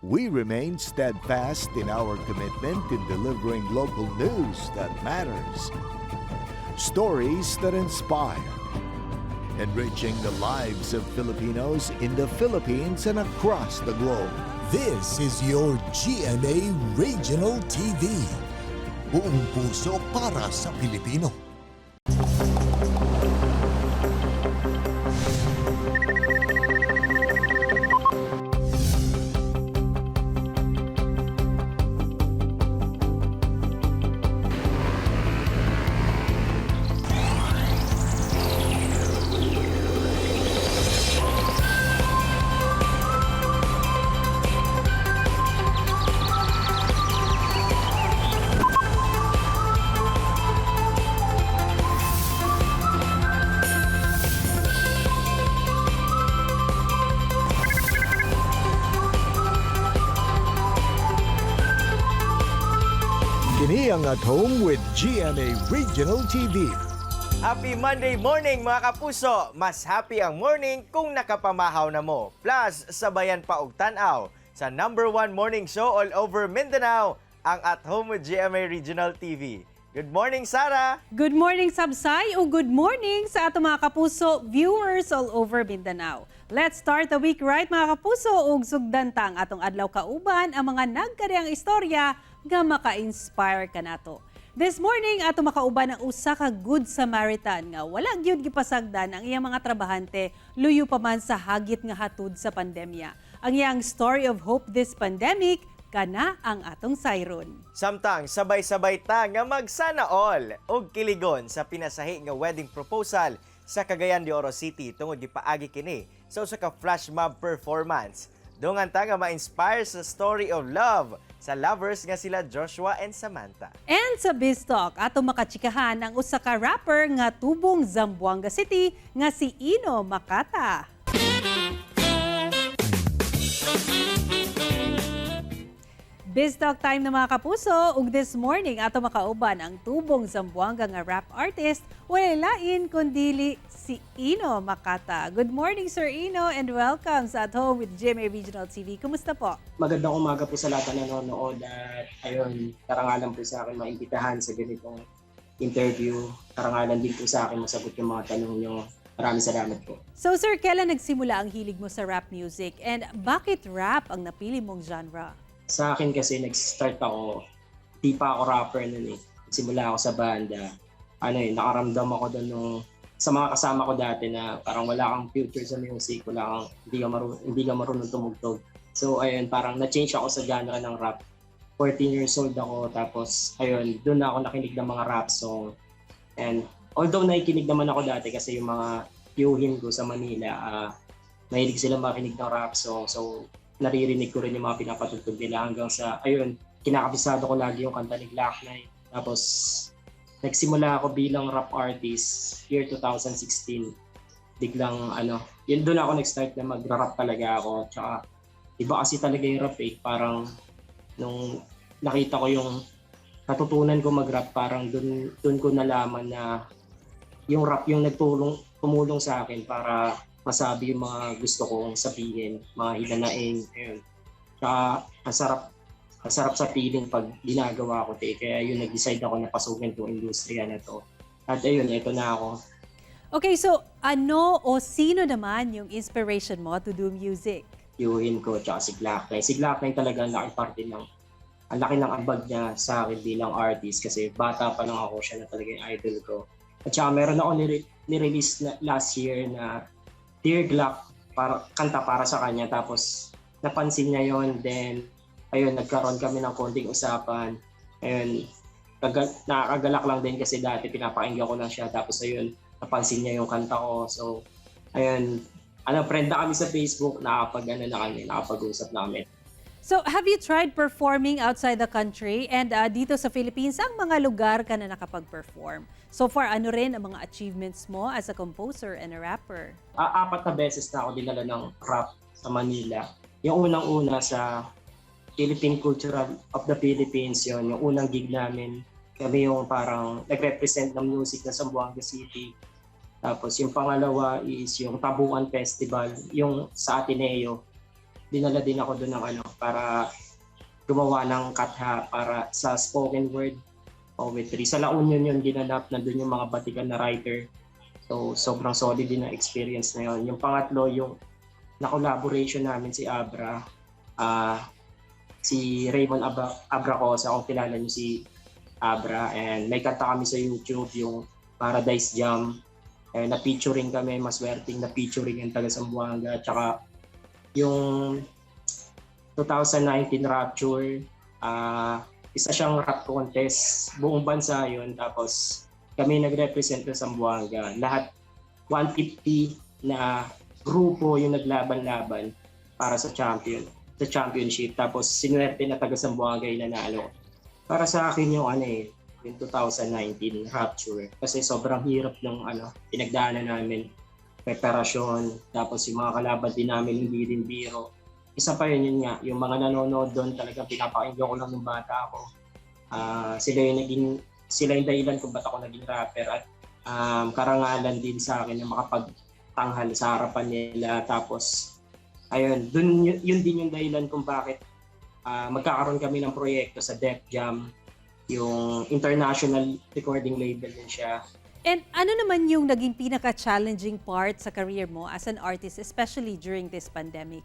we remain steadfast in our commitment in delivering local news that matters, stories that inspire, enriching the lives of Filipinos in the Philippines and across the globe. This is your GMA Regional TV. Buong puso para sa Pilipino. Kini ang At Home with GMA Regional TV. Happy Monday morning mga kapuso! Mas happy ang morning kung nakapamahaw na mo. Plus, sabayan pa og tanaw sa #1 morning show all over Mindanao, ang At Home with GMA Regional TV. Good morning, Sarah! Good morning, Sabsay, o good morning sa ato mga kapuso viewers all over Mindanao. Let's start the week right mga kapuso ug sugdantang atong adlaw kauban ang mga nagkariang istorya nga maka-inspire ka nato. This morning ato makauban ang usa ka Good Samaritan nga wala gyud gipasagdan ang iyang mga trabahante luyo pa man sa hagit nga hatud sa pandemya. Ang iyang story of hope this pandemic kana ang atong sayron. Samtang sabay-sabay ta nga magsana all og kiligon sa pinasahi nga wedding proposal sa Cagayan de Oro City tungod gipaagi kini sa usa ka flash mob performance. Dungan ta nga ma-inspire sa story of love sa lovers nga sila Joshua and Samantha. And sa BizTalk, ato makachikahan ang usa ka rapper nga tubong Zamboanga City nga si Ino Makata. BizTalk time na mga kapuso, ug this morning ato makauban ang tubong Zamboanga nga rap artist, wala lain kundili si Ino Makata. Good morning Sir Ino and welcome sa At Home with GMA Regional TV. Kumusta po? Magandang umaga po sa lahat na nanonood at ayun, karangalan po sa akin maimbitahan sa ganitong interview. Karangalan din po sa akin masagot yung mga tanong nyo. Maraming salamat po. So Sir, kailan nagsimula ang hilig mo sa rap music and bakit rap ang napili mong genre? Sa akin kasi nag-start ako, di pa ako rapper nun eh. Simula ako sa banda. Nakaramdam ako doon sa mga kasama ko dati na parang wala kang future sa music, hindi ka marunong tumugtog. So ayun, parang na-change ako sa genre ng rap. 14 years old ako, tapos ayun, doon na ako nakinig ng mga rap song. And although nakikinig naman ako dati kasi yung mga tiyuhin ko sa Manila, mahilig sila makinig ng rap song. So naririnig ko rin yung mga pinapatugtog nila hanggang sa, ayun, kinakabisado ko lagi yung kanta ni Glock 9. Tapos nagsimula ako bilang rap artist year 2016. Biglang yun doon ako nag-start na mag-rap talaga ako. Tsaka iba kasi talaga yung rap eh. Parang nung nakita ko yung natutunan ko mag-rap, parang doon ko nalaman na yung rap yung tumulong sa akin para masabi yung mga gusto kong sabihin, mga hilanain. Ayun. Tsaka ang sarap sa feeling pag ginagawa ko. Kaya yun, nag-decide ako na pasukin itong industriya na to. At ayun, ito na ako. Okay, so ano o sino naman yung inspiration mo to do music? Yuhin ko, tsaka si Glock 9. Si Glock 9 talaga ang laki ng ambag niya sa akin bilang artist kasi bata pa lang ako, siya na talaga yung idol ko. At saka meron ako nirelease last year na Dear Glock, kanta para sa kanya. Tapos napansin niya yon, then ayun, nagkaroon kami ng konting usapan. Ayun, nakakagalak lang din kasi dati pinapakinggan ko lang siya. Tapos ayun, napansin niya yung kanta ko. So ayun, friend na kami sa Facebook, nakapag-usap na kami. So, have you tried performing outside the country and dito sa Philippines, ang mga lugar ka na nakapag-perform? So far, ano rin ang mga achievements mo as a composer and a rapper? 4 na beses na ako dinala ng rap sa Manila. Yung unang-una sa Philippine Cultural of the Philippines, yung unang gig namin. Kami yung parang nag-represent ng music na Zamboanga City. Tapos yung pangalawa is yung Tabuan Festival, yung sa Ateneo. dinala din ako doon ng para gumawa ng katha para sa spoken word poetry. Sa La Union yun ginanap, nandun yung mga batikan na writer. So, sobrang solid din ang experience na yun. Yung pangatlo, yung na-collaboration namin si Abra, si Raymond Abracosa, kung kilala niyo si Abra. And may kanta kami sa YouTube, yung Paradise Jam. Na-featuring kami, maswerteng na-featuring yung taga Zamboanga. Tsaka yung 2019 Rapture, isa siyang rap contest, buong bansa yun. Tapos kami nag-represent sa Zamboanga. Lahat 150 na grupo yung naglaban-laban para sa championship. Tapos sinuwerte na taga Zamboanga yung nanalo. Para sa akin yung yung 2019 Rapture. Kasi sobrang hirap ng pinagdaanan namin. Preparasyon, tapos yung mga kalaban din namin hindi rin biro. Isa pa yun nga, yung mga nanonood doon talagang pinapakinggan ko lang ng bata ako. Sila yung dahilan kung ba't ako naging rapper at karangalan din sa akin na makapagtanghal sa harapan nila. Tapos, ayun, yun din yung dahilan kung bakit magkakaroon kami ng proyekto sa Def Jam, yung international recording label din siya. And ano naman yung naging pinaka-challenging part sa career mo as an artist, especially during this pandemic?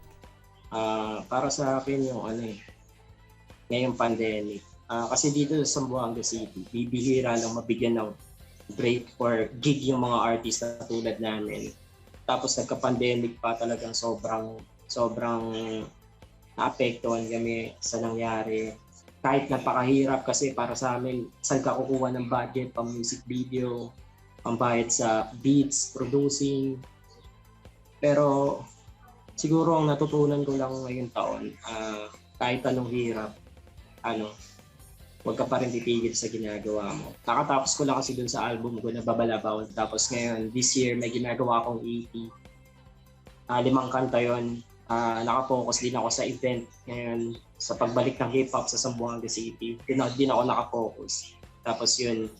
Para sa akin yung ngayong pandemic. Kasi dito sa Zamboanga City, bibihira lang mabigyan ng break or gig yung mga artist na tulad namin. Tapos nagka-pandemic pa, talagang sobrang naapektuhan kami sa nangyari. Kahit napakahirap kasi para sa amin, saan ka kukuha ng budget pang music video, pambayad sa beats, producing. Pero siguro ang natutunan ko lang ngayong taon, kahit anong hirap, huwag ka pa rin titigil sa ginagawa mo. Nakatapos ko lang kasi dun sa album ko na Babalabaw. Tapos ngayon, this year, may ginagawa akong EP. 5 kanta yun. Nakapokus din ako sa event ngayon sa pagbalik ng hip-hop sa Zamboanga City. Din ako nakapokus. Tapos yun,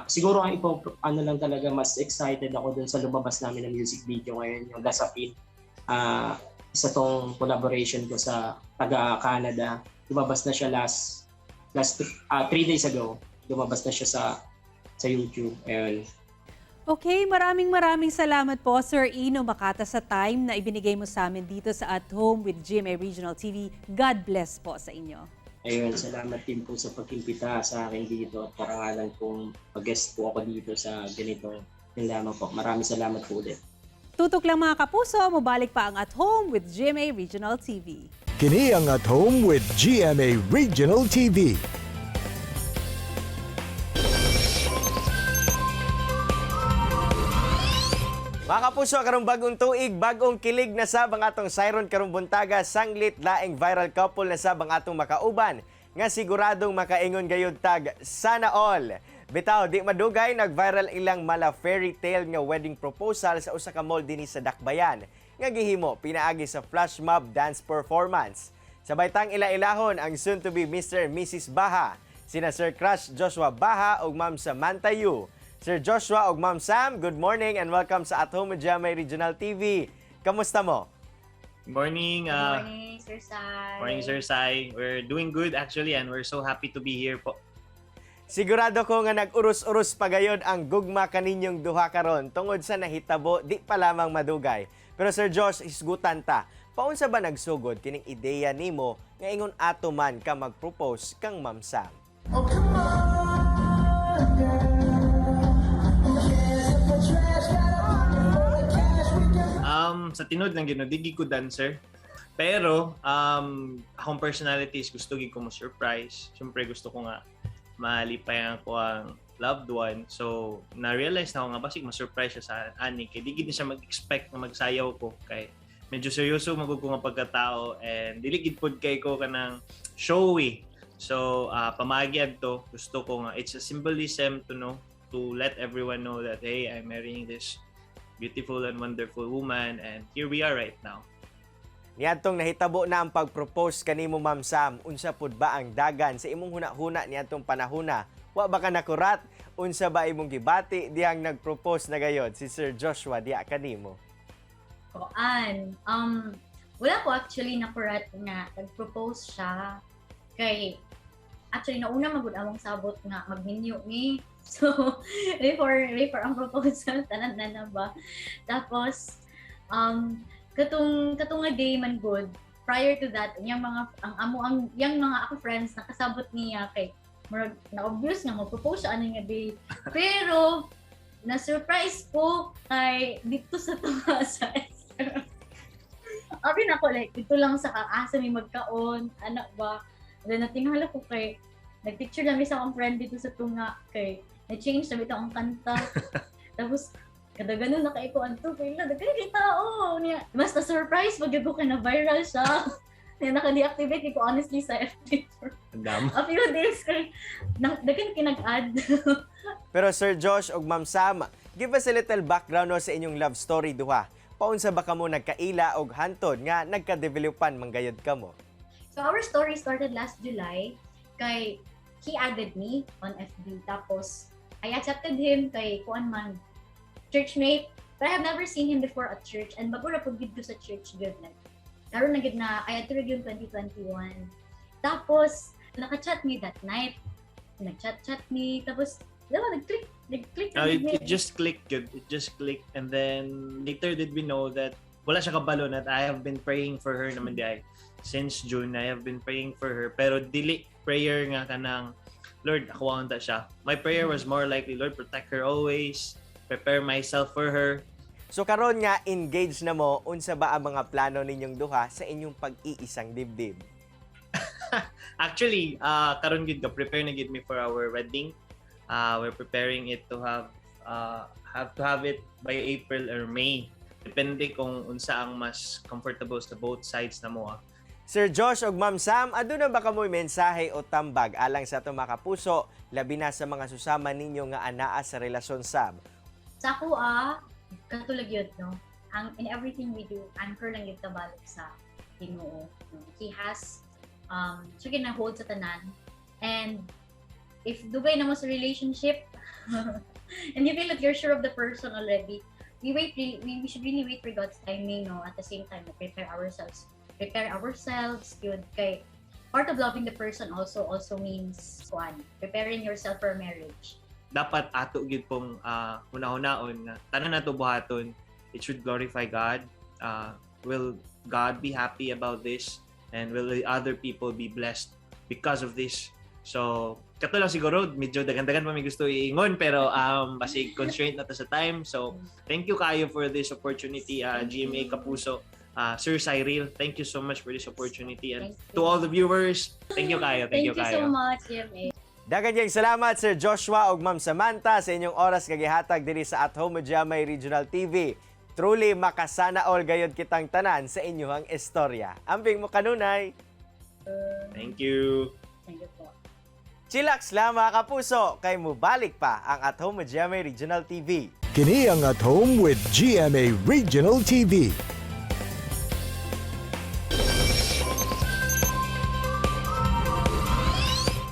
siguro lang talaga mas excited ako dun sa lumabas namin ng music video ngayon, yung Gasapin. Isa tong collaboration ko sa taga-Canada. Lumabas na siya last 3 days ago. Lumabas na siya sa YouTube. Ayun. Okay, maraming salamat po, Sir Ino Makata, sa time na ibinigay mo sa amin dito sa At Home with GMA Regional TV. God bless po sa inyo. Ayun, salamat din po sa pag-imbita sa akin dito at karangalan kong mag-guest po ako dito sa ganito. Yun lamang po. Maraming salamat po ulit. Tutok lang mga kapuso, mabalik pa ang At Home with GMA Regional TV. Kini ang At Home with GMA Regional TV. Mga kapuso, karong bagong tuig, bagong kilig na sabang atong Siron karong buntaga, sanglit laing viral couple na sabang atong makauban nga siguradong makaingon gayud tag sana all. Bitaw, di madugay nag-viral ilang mala fairy tale nga wedding proposal sa usa ka mall dinhi sa Dakbayan nga gihimo pinaagi sa flash mob dance performance. Sabay tang ila-ilahon ang soon to be Mr. and Mrs. Baha, sina Sir Crush Joshua Baha ug Ma'am Samantha Yu. Sir Joshua ug Ma'am Sam, good morning and welcome sa At Home with GMA Regional TV. Kamusta mo? Morning. Good morning, Sir Sai. Morning, Sir Sai. We're doing good actually and we're so happy to be here po. Sigurado ko nga nag-urus-urus pagayod ang gugma kaninyong duha karon tungod sa nahitabo di pa lamang madugay. Pero Sir Josh, isgutan ta. Paunsa ba nagsugod kining ideya nimo nga ingon ato man ka mag-propose kang Ma'am Sam? Oh, come on, girl. Sa tinod lang gino, digi ko dancer. Pero, akong personalities, gusto gid ko mo surprise. Siyempre, gusto ko nga malipayan ko ang loved one. So, na-realize na ako nga, basig ma-surprise siya sa ani. Kaya di gid siya mag-expect na magsayaw ko. Kay medyo seryoso magug ko nga pagkatao. And diligid pod kay ko ka ng showy. So, pamagiad to. Gusto ko nga, it's a symbolism to let everyone know that, hey, I'm marrying this beautiful and wonderful woman and here we are right now. Niadtong nahitabo na ang pag-propose kanimo Ma'am Sam, unsa pud ba ang dagan sa imong huna-huna niadtong panahona? Wa ba ka nakurat? Unsa ba imong gibati dihang nag-propose na gayod si Sir Joshua diha kanimo? Koan. wala ko actually nakurat nga nag-propose siya kay actually nauna magud among sabot nga magminyo ni. So before ang proposal tanan na ba. Tapos katong nga day man good prior to that yang mga yang mga ako friends nakasabot niya kay murag na obvious nga mag-propose siya ani nga day. Pero na-surprise ko kay dito sa tunga sa Abi na ko like dito lang sa kaasa may magkaon, anak ba. Then natingala ko kay nagpicture lang sa akong friend dito sa tunga kay na-change na bitaw ang kanta. Tapos kada ganun na kay ko anto kay la dagay kay tao niya. Mas na-surprise pag ko kay na viral siya. Niya naka-deactivate ko honestly sa FB. Andam. A few days kay daghan kinag-add. Pero Sir Josh ug Ma'am Sam, give us a little background no, sa inyong love story duha. Paunsa ba kamo nagkaila og hantod nga nagka-developan manggayod kamo? So our story started last July kay he added me on FB tapos I accepted him kay kuan man churchmate but I have never seen him before at church and bago ra pud gid sa church good like karon na gid na I attended yung 2021 tapos naka-chat me that night nag-chat me tapos diba nag-click It just clicked good. It just clicked. And then later did we know that wala siya kabalo na I have been praying for her naman di ay. Since June, I have been praying for her. Pero dili prayer nga kanang, Lord, ako ang siya. My prayer was more likely, Lord, protect her always. Prepare myself for her. So karon nga engaged na mo, unsa ba ang mga plano ninyong duha sa inyong pag-iisang dibdib? Actually, karon gid ka prepare na gid me for our wedding. We're preparing it to have it by April or May. Depende kung unsa ang mas comfortable sa both sides na mo. Sir Josh ug Ma'am Sam, aduna ba kamoy mensahe o tambag alang sa atong mga kapuso, labi na sa mga susama ninyo nga anaa sa relasyon Sam? Sa ako katulad yun, no? In everything we do, anchor lang yung tabalik sa Ginoo. No? He has, siya gina-hold sa tanan. And if dugay na mo sa relationship, and you feel that you're sure of the person already, we should really wait for God's timing, no? At the same time, prepare ourselves good. Kay part of loving the person also means preparing yourself for marriage. Dapat ato gid pong hunahunahon nga tanan nato buhaton, it should glorify God. Will God be happy about this, and will the other people be blessed because of this? So kato lang siguro medyo dagan-dagan pa may gusto iingon pero basig constraint na to sa time. So thank you kayo for this opportunity, GMA Kapuso. Sir Cyril, thank you so much for this opportunity, and to all the viewers, thank you kayo. Thank you so much, GMA. Dagan diyang salamat Sir Joshua ug Ma'am Samantha sa inyong oras kagihatag diri sa At Home with GMA Regional TV. Truly makasana all gayud kitang tanan sa inyong istorya. Ambing mo kanunay. Thank you. Thank you po. Chillax lang mga kapuso, kay mubalik pa ang At Home with GMA Regional TV. Kini ang At Home with GMA Regional TV.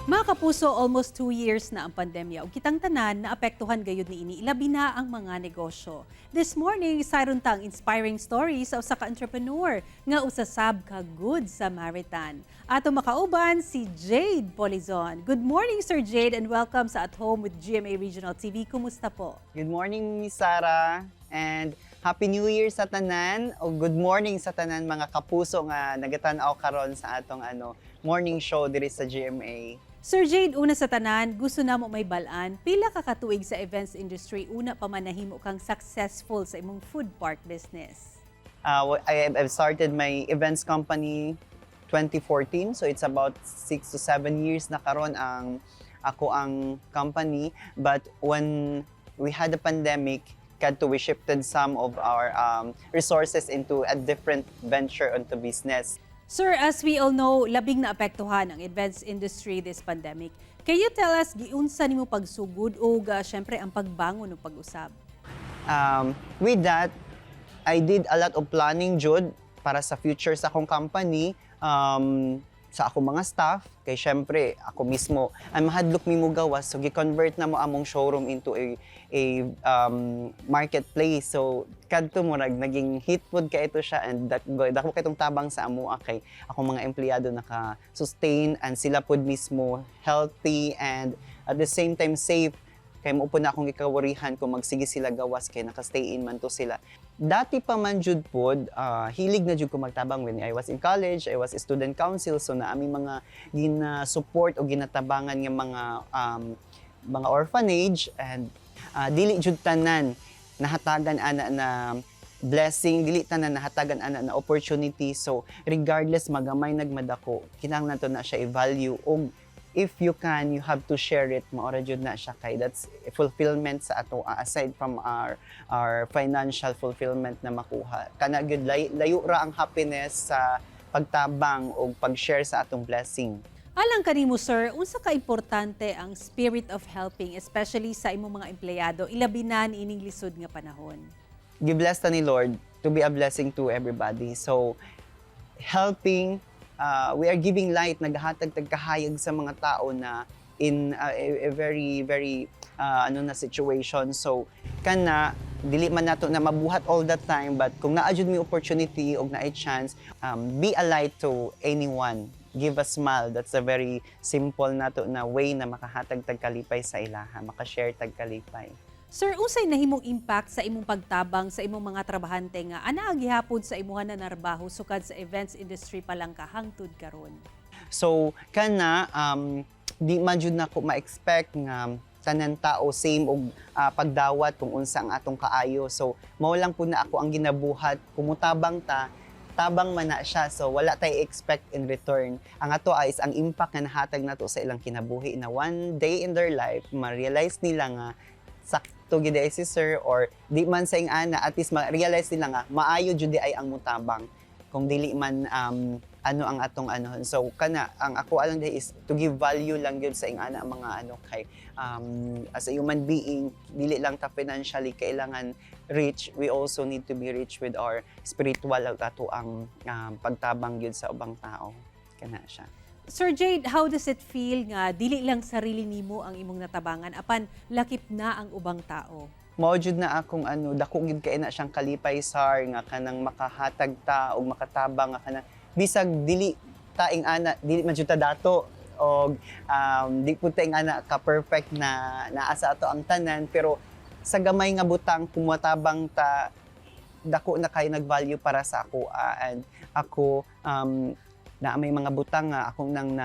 Mga kapuso, almost 2 years na ang pandemya ug kitang tanan na apektuhan gayud niini ilabi na ang mga negosyo. This morning, sayron tang inspiring stories sa usa ka entrepreneur nga usasab ka good Samaritan. Ato makauban si Jade Polizon. Good morning, Sir Jade, and welcome sa At Home with GMA Regional TV. Kumusta po? Good morning, Miss Sarah, and Happy New Year sa tanan, o good morning sa tanan mga kapuso nga nagatan-aw karon sa atong morning show diri sa GMA. Sir Jade, una sa tanan, gusto na mo may balaan, pila ka katuig sa events industry, una pa man nahimo kang successful sa imong food park business? I've started my events company 2014, so it's about 6 to 7 years na karon ang company. But when we had the pandemic, we shifted some of our resources into a different venture onto business. Sir, as we all know, labing na apektuhan ang events industry this pandemic. Can you tell us giunsa nimo pagsugod o syempre ang pagbangon ng pag-usab? With that, I did a lot of planning jud para sa future sa akong company, sa akong mga staff, kay syempre ako mismo ang mahadlok nimo gawas, so gi-convert na mo among showroom into a marketplace. So kadto murag naging hit food ka ito siya, and dako kay itong tabang sa amo kay akong mga empleyado naka-sustain and sila pod mismo healthy and at the same time safe. Kay mo po na akong gikawarihan kung magsige sila gawas kay naka-stay in man to sila. Dati pa man jud pod, hilig na jud ko magtabang when I was in college, I was a student council, so na aming mga gina-support o ginatabangan nga mga orphanage, and dili jud tanan nahatagan ana na blessing, dili tanan nahatagan ana na opportunity. So regardless magamay nagmadako, kinahanglan nato na siya i-value, og if you can, you have to share it. Maora jud na siya kay that's fulfillment sa ato, aside from our financial fulfillment na makuha. Kana gyud layo ra ang happiness sa pagtabang o pag-share sa atong blessing. Alang kanimo sir, unsa ka importante ang spirit of helping, especially sa imong mga empleyado, ilabi na niining lisod nga panahon? Gibless ta ni Lord to be a blessing to everybody. So helping, we are giving light, naghatag tagkahayag sa mga tao na in a very na situation. So kana dili man nato na mabuhat all the time, but kung naa jud mi opportunity og naay chance, be a light to anyone. Give a smile. That's a very simple nato na way na makahatag tagkalipay sa ilaha, makashare tagkalipay. Sir, unsay nahimong impact sa imong pagtabang sa imong mga trabahante nga ana gihapon sa imuha na narbaho sukad sa events industry pa lang ka hangtod karon? So kana di man jud nako ma-expect nga tanan tao same og pagdawat kung unsa ang atong kaayo. So mao lang po na ako ang ginabuhat, kumutabang ta, tabang man na siya, so wala tay expect in return. Ang ato is ang impact nga nahatag nato sa ilang kinabuhi na one day in their life ma-realize nila nga sakto gid ay si sir, or di man sa ing ana, at least ma-realize nila nga maayo jud di ay ang mutabang kung dili man ano ang atong anohon. So kana ang ako alang day is to give value lang gyud sa ing ana mga ano kay as a human being, dili lang ta financially kailangan rich, we also need to be rich with our spiritual ato ang pagtabang gyud sa ubang tao. Kana siya. Sir Jade, how does it feel nga dili lang sarili nimo ang imong natabangan apan lakip na ang ubang tao? Mao jud na akong dako gid kay na siyang kalipay sar nga kanang makahatag ta og makatabang nga kanang bisag dili ta ing ana, dili man jud ta dato og di pud ta ing ana ka perfect na naa sa ato ang tanan, pero sa gamay nga butang kumatabang ta, dako na kay nag-value para sa ako, and ako na may mga butang nga akong nang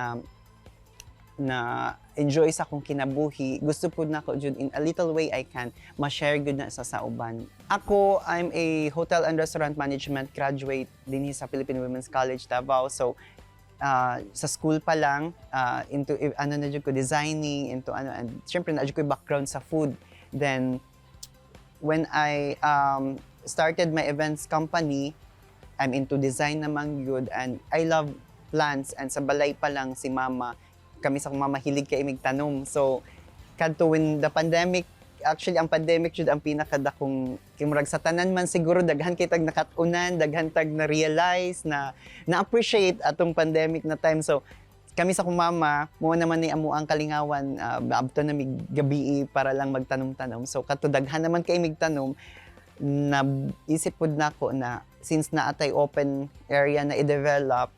na enjoy sa akong kinabuhi, gusto po na ako jud in a little way I can ma-share good na sa uban. Ako, I'm a hotel and restaurant management graduate din sa Philippine Women's College Davao. So sa school pa lang into na jud ko designing, into and syempre na jud ko background sa food. Then when I started my events company, I'm into design naman good, and I love plants, and sa balay pa lang si mama, kami sa mama hilig kay imig tanom. So kadto when the pandemic, actually ang pandemic jud ang pinakadakong kimurag sa tanan man siguro daghan kay tag nakatunan, daghan tag na realize na appreciate atong pandemic na time. So kami sa mama mo naman ni amo ang kalingawan, abto na mig gabi para lang magtanom-tanom. So kadto daghan naman kay imig tanom, na isip pod nako na since naatay open area na i-develop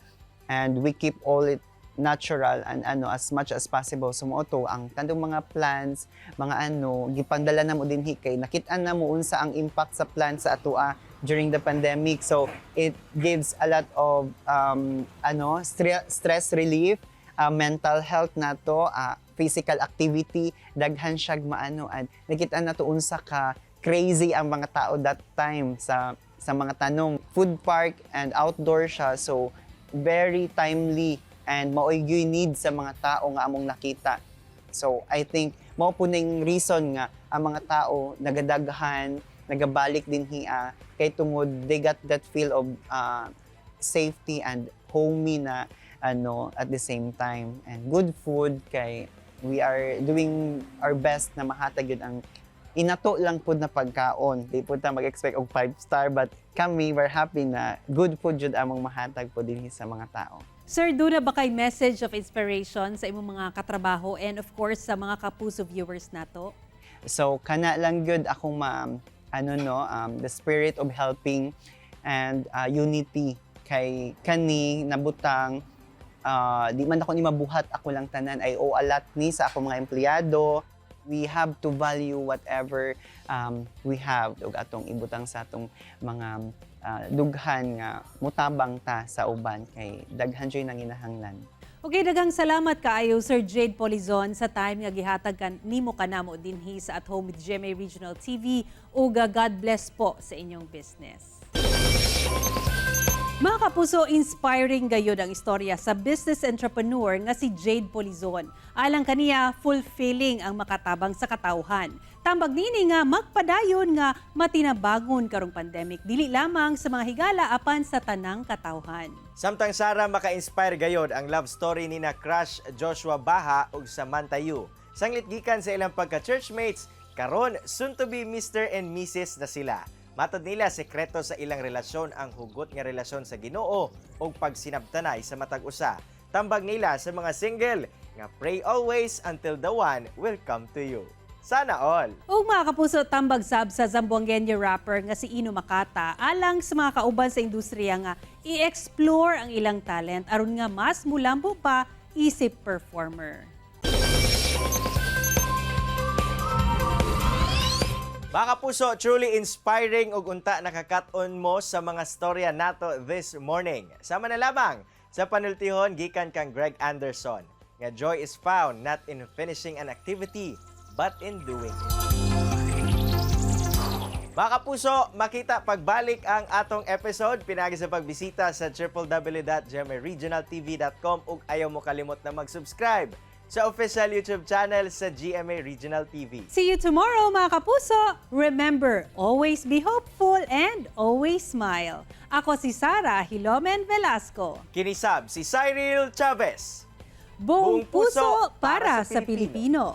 and we keep all it natural and as much as possible, sumuoto ang kandong mga plants, mga gipandala na mo dinhi kay nakit-an na mo unsa ang impact sa plants sa atoa during the pandemic. So it gives a lot of stress relief, mental health nato, physical activity, daghan siya maano, and nakit-an nato unsa ka crazy ang mga tao that time sa mga tanong. Food park and outdoor siya, so very timely and maoy gyud need sa mga tao nga among nakita. So I think mao po ning reason nga ang mga tao nagadaghan, nagabalik din hiya kay tungod they got that feel of safety and homey na at the same time, and good food kay we are doing our best na mahatag yun ang inato lang po na pagkaon. Di po ta mag-expect og 5-star, but kami were happy na good food jud among mahatag po din sa mga tao. Sir, doon na ba kay message of inspiration sa imong mga katrabaho and of course sa mga kapuso viewers nato? So kana lang gyud akong the spirit of helping and unity kay kani nabutang di man ako ni mabuhat ako lang tanan ay o alat ni sa ako mga empleyado. We have to value whatever we have ug atong ibutang sa atong mga dughan nga mutabang ta sa uban kay daghan joy nanginahanglan. Okay, daghang salamat kaayo Sir Jade Polizon sa time nga gihatag nimo kanamo dinhi sa At Home with GMA Regional TV ug God bless po sa inyong business. Mga kapuso, inspiring gayud ang istorya sa business entrepreneur nga si Jade Polizon. Alang kaniya, fulfilling ang makatabang sa katawhan. Tambag nini nga magpadayon nga matinabangon karong pandemic, dili lamang sa mga higala apan sa tanang katawhan. Samtang Sara, maka-inspire gayod ang love story ni na Crush Joshua Baha ug Samantha Yu. Sanglit gikan sa ilang pagka-churchmates, karon soon to be Mr. and Mrs. na sila. Matod nila, sekreto sa ilang relasyon ang hugot nga relasyon sa Ginoo o pagsinabtanay sa matag usa. Tambag nila sa mga single nga pray always until the one will come to you. Sana all! O mga kapuso, tambag sab sa Zamboangueño rapper nga si Ino Makata alang sa mga kauban sa industriya nga i-explore ang ilang talent aron nga mas mulambo pa isip performer. Mga kapuso, truly inspiring ug unta nakakaton mo sa mga storya nato this morning. Sama na lamang sa panultihon gikan kang Greg Anderson nga joy is found not in finishing an activity but in doing it. Mga kapuso, makita pagbalik ang atong episode pinagi sa pagbisita sa www.gmaregionaltv.com ug ayaw mo kalimot na mag-subscribe sa official YouTube channel sa GMA Regional TV. See you tomorrow mga kapuso! Remember, always be hopeful and always smile. Ako si Sara Hilomen Velasco. Kinisab si Cyril Chavez. Buong puso para sa Pilipino.